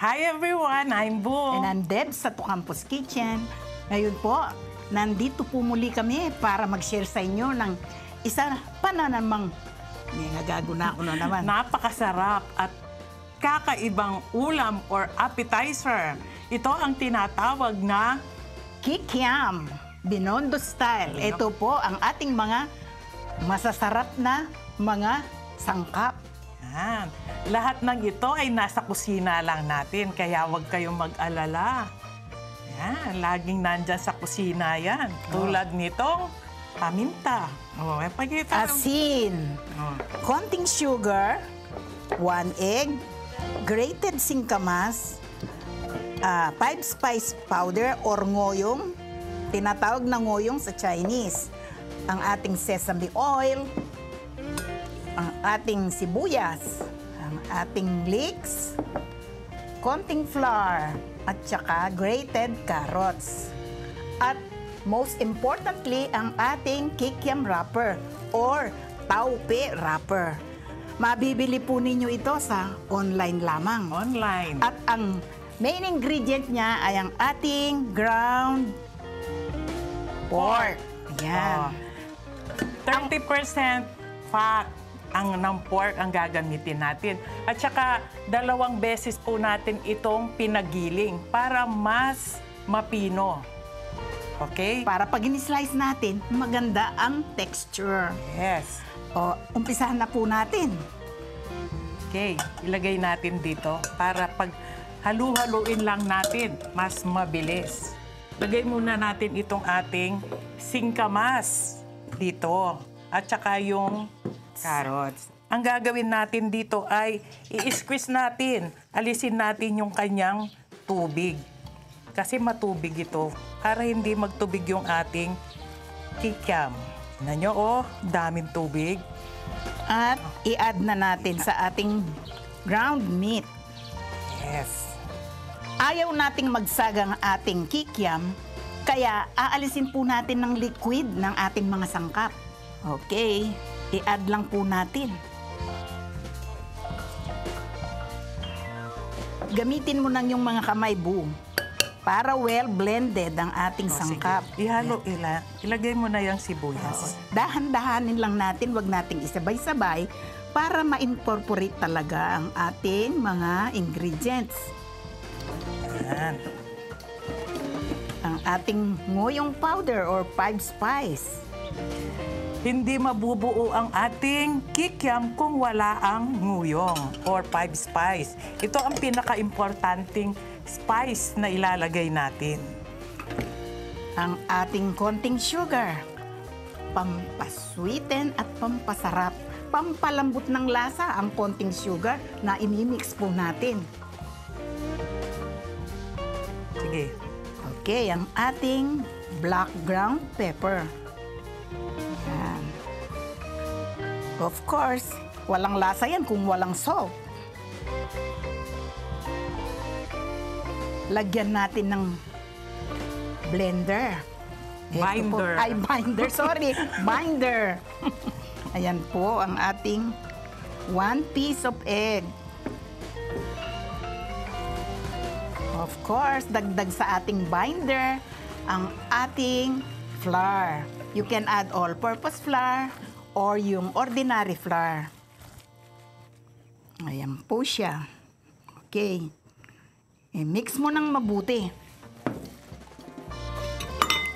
Hi everyone, I'm Boo. And I'm Deb sa Tucampos Kitchen. Ngayon po, nandito po muli kami para mag-share sa inyo ng isa pa na namang, nagago na ako na naman. Napakasarap at kakaibang ulam or appetizer. Ito ang tinatawag na Kikiam, Binondo style. Ito po ang ating mga masasarap na mga sangkap. yan. Lahat ng ito ay nasa kusina lang natin, kaya huwag kayong mag-alala. Yan, laging nandyan sa kusina yan. Tulad nitong paminta. Asin, konting sugar, 1 egg, grated singkamas, 5 spice powder or ngoyong, tinatawag na ngoyong sa Chinese, ang ating sesame oil, ang ating sibuyas, ang ating leeks, konting flour, at saka grated carrots. At most importantly, ang ating kikiam wrapper or taupe wrapper. Mabibili po ninyo ito sa online lamang. Online. At ang main ingredient niya ay ang ating ground pork. Yan. 30% fat ang ng pork ang gagamitin natin. At saka 2 beses po natin itong pinagiling para mas mapino. Okay? Para pag in-slice natin, maganda ang texture. Yes. O, umpisahan na po natin. Okay, ilagay natin dito para pag halu-haluin lang natin, mas mabilis. Lagay muna natin itong ating singkamas dito at saka yung carrots. Ang gagawin natin dito ay i-squeeze natin, alisin natin yung kanyang tubig. Kasi matubig ito para hindi magtubig yung ating kikiam. Tignan nyo, oh, daming tubig. At i-add na natin sa ating ground meat. Yes. Ayaw nating magsagang ating kikiam, kaya aalisin po natin ng liquid ng ating mga sangkap. Okay, i-add lang po natin. Gamitin mo nang yung mga kamay, Boo, para well blended ang ating sangkap. Sige. Ihalo, ilagay mo na yung sibuyas. Dahan-dahanin lang natin, wag nating isabay-sabay para ma-incorporate talaga ang ating mga ingredients. Yan. Ang ating ngoyong powder or 5 spice. Hindi mabubuo ang ating kikiam kung wala ang nguyong or 5 spice. Ito ang pinaka-importanting spice na ilalagay natin. Ang ating konting sugar. Pampasweeten at pampasarap. Pampalambot ng lasa ang konting sugar na imimix po natin. Sige. Okay, ang ating black ground pepper. Yan. Of course, walang lasa yan kung walang salt. Lagyan natin ng blender. Binder. Binder, sorry. Binder. Ayan po ang ating 1 piece of egg. Of course, dagdag sa ating binder ang ating flour. You can add all-purpose flour or yung ordinary flour. Ayan po siya. Okay. I-mix mo ng mabuti.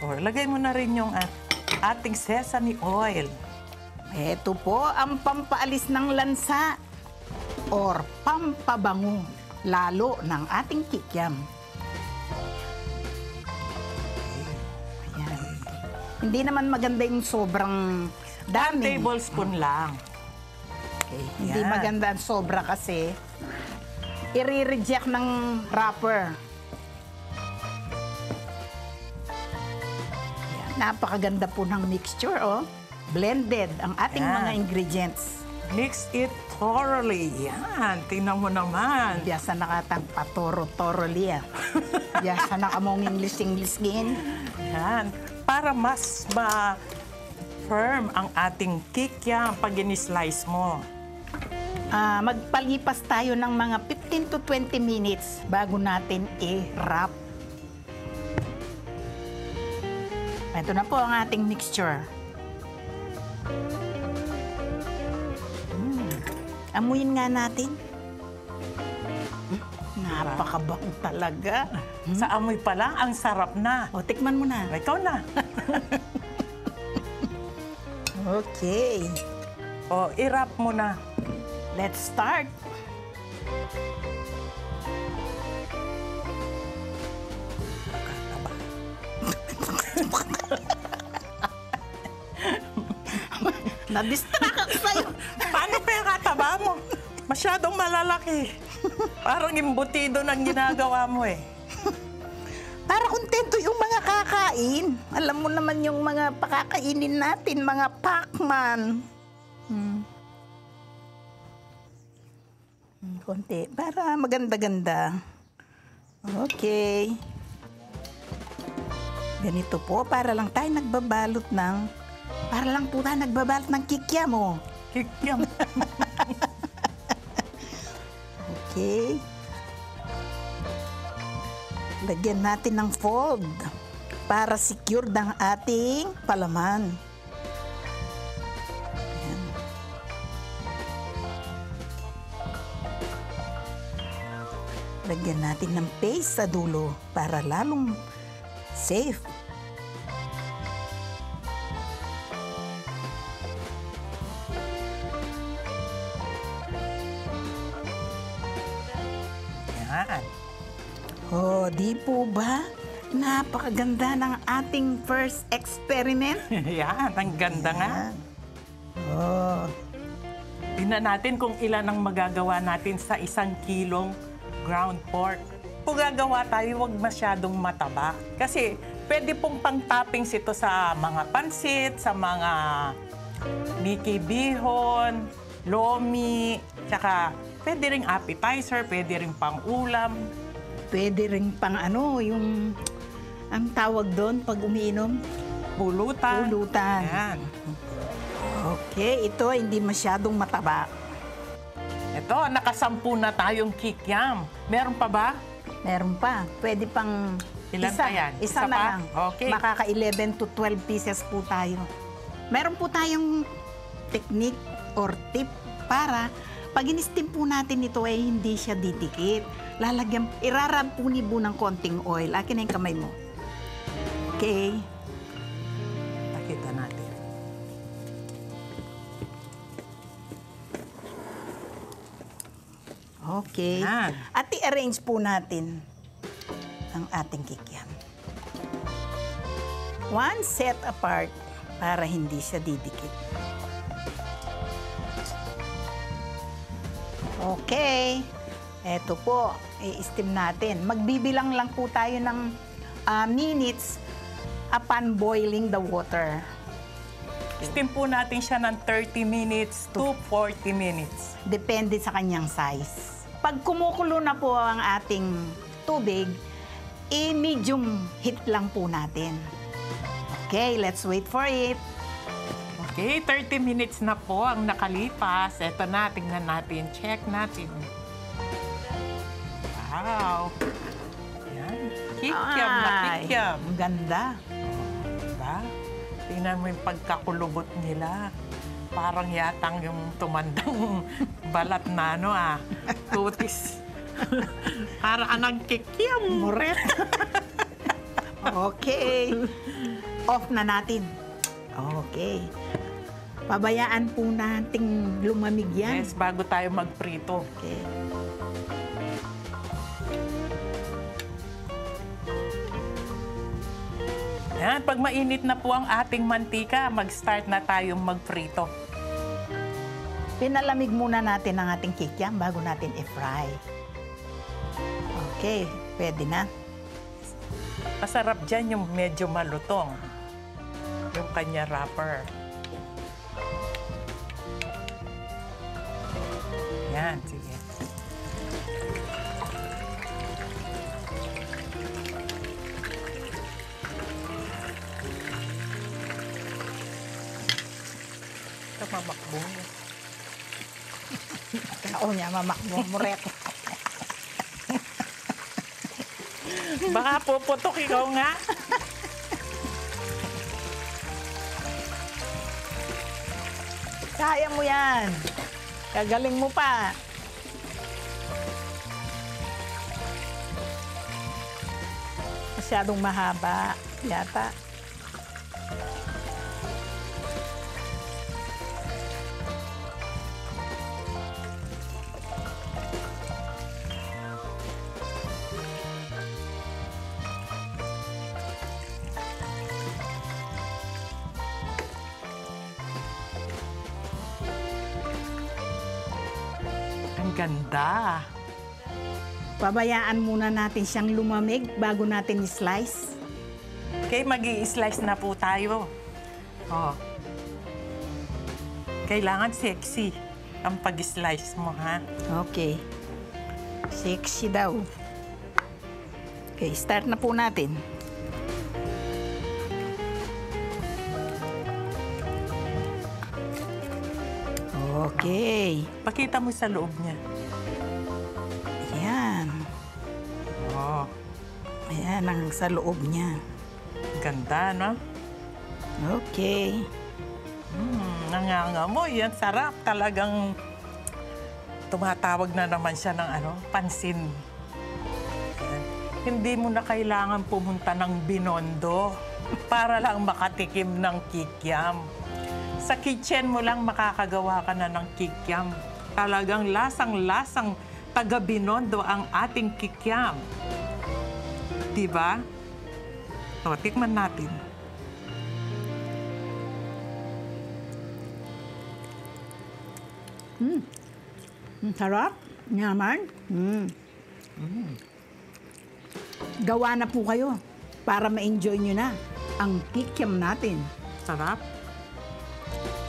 O, lagay mo na rin yung ating sesame oil. Ito po ang pampaalis ng lansa or pampabango lalo ng ating kikiam. Ayan. Hindi naman maganda yung sobrang 1 dami. tablespoon lang. Okay. Hindi Yan. maganda ang sobra kasi i-reject ng wrapper. Ayan. Napakaganda po ng mixture, oh. Blended ang ating Yan. mga ingredients. Mix it thoroughly. Yan, tingnan mo naman. Biasa nakatang patoro-toroli ah. Biasa na kamong English gin. Yan, para mas ma-firm ang ating kikiam pag in-slice mo. magpalipas tayo ng mga 15 to 20 minutes bago natin i-wrap. Ito na po ang ating mixture. Amuyin nga natin. Napakabango talaga. Sa amoy pa lang, ang sarap na. O, tikman mo na. Ikaw na. Okay. O, i-wrap mo na. Let's start. Na-distract ako sa'yo. Paano pa yung kataba mo? Masyadong malalaki. Parang imbutido ng ginagawa mo eh. Para kontento yung mga kakain. Alam mo naman yung mga pakakainin natin, mga Pacman. Konti. Para maganda-ganda. Okay. Ganito po, para lang tayo nagbabalot ng... Para lang po tayo nagbabalot ng kikiam, oh. Kikyam. Okay. Lagyan natin ng fold para secure ng ating palaman. Ayan. Lagyan natin ng paste sa dulo para lalong safe. Yan. Oh, di po ba? Napakaganda ng ating first experiment. Yan, ang ganda nga. Ayan. Oh, Tingnan natin kung ilan ang magagawa natin sa 1 kilong ground pork. Kung gagawa tayo, huwag masyadong mataba. Kasi pwede pong pang-toppings ito sa mga pansit, sa mga Mickey bihon, lomi, tsaka pwede ring appetizer, pwede ring pang-ulam. pwede rin pang ano, yung ang tawag doon pag umiinom, Pulutan. pulutan. Yan. Okay, ito hindi masyadong mataba. Ito, nakasampu na tayong kikiam. Meron pa ba? Meron pa. Pwede pang Ilan isa, pa yan? Isa Isa na pa? lang. Okay. Makaka 11 to 12 pieces po tayo. Meron po tayong technique or tip para pag in-steam po natin ito ay hindi siya didikit. Lalagyan, irarab po ni Bu ng konting oil. Akin na yung kamay mo. Okay. Nakita natin. Okay. Yan. At i-arrange po natin ang ating kikiam. One set apart para hindi siya didikit. Okay. Eto po, i-steam natin. Magbibilang lang po tayo ng minutes upon boiling the water. Steam po natin siya ng 30 minutes to 40 minutes. Depende sa kanyang size. Pag kumukulo na po ang ating tubig, medium heat lang po natin. Okay, let's wait for it. Okay, 30 minutes na po ang nakalipas. Eto na, tingnan natin. Check natin. Wow! Yan. Kikiam na kikiam. Ang ganda. Diba? Tingnan mo yung pagkakulubot nila. Parang yatang yung tumandang balat na ano tutis. Para anang kikiam. Muret. Okay. Off na natin. Okay. Pabayaan po nating lumamig yan. Yes, bago tayo magprito. Okay. Yan, pag mainit na po ang ating mantika, mag-start na tayong magprito. Pinalamig muna natin ang ating kikiam bago natin i-fry. Okay, pwede na. Masarap dyan yung medyo malutong. Yung kanya wrapper. Yan, sige. Ito mamakbo. O niya, mamakbo mo rin. Baka puputok ikaw nga. Kaya mo yan. Kagaling mo pa. Masyadong mahaba yata. Ang ganda. Pabayaan muna natin siyang lumamig bago natin i-slice. Okay, mag-i-slice na po tayo. Oh. Kailangan sexy ang pag-slice mo, ha? Okay. Sexy daw. Okay, start na po natin. Okay. Pakita mo sa loob niya. Ayan. Oh, Ayan ang sa loob niya. ganda, no? Okay. Nangangamoy. Yan, sarap. Talagang tumatawag na naman siya ng pansin. Yan. Hindi mo na kailangan pumunta ng Binondo para lang makatikim ng kikiam. Sa kitchen mo lang makakagawa ka na ng kikiam. Talagang lasang-lasang taga Binondo ang ating kikiam. Diba? O, tikman natin. Sarap. Yaman. Gawa na po kayo para ma-enjoy nyo na ang kikiam natin. Sarap.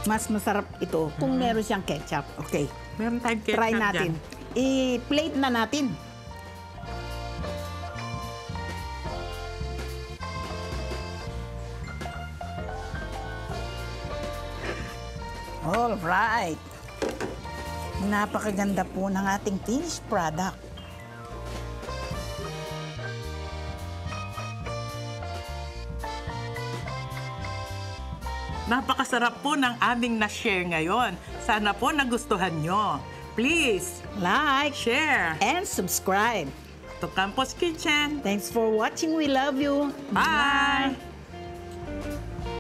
Mas masarap ito kung meron siyang ketchup. Okay. Meron tayong ketchup Try natin. dyan. I-plate na natin. All right. Napakaganda po ng ating finished product. Napakasarap po ng aming na-share ngayon. Sana po nagustuhan nyo. Please, Like share and subscribe. to Campus Kitchen. Thanks for watching. We love you. Bye!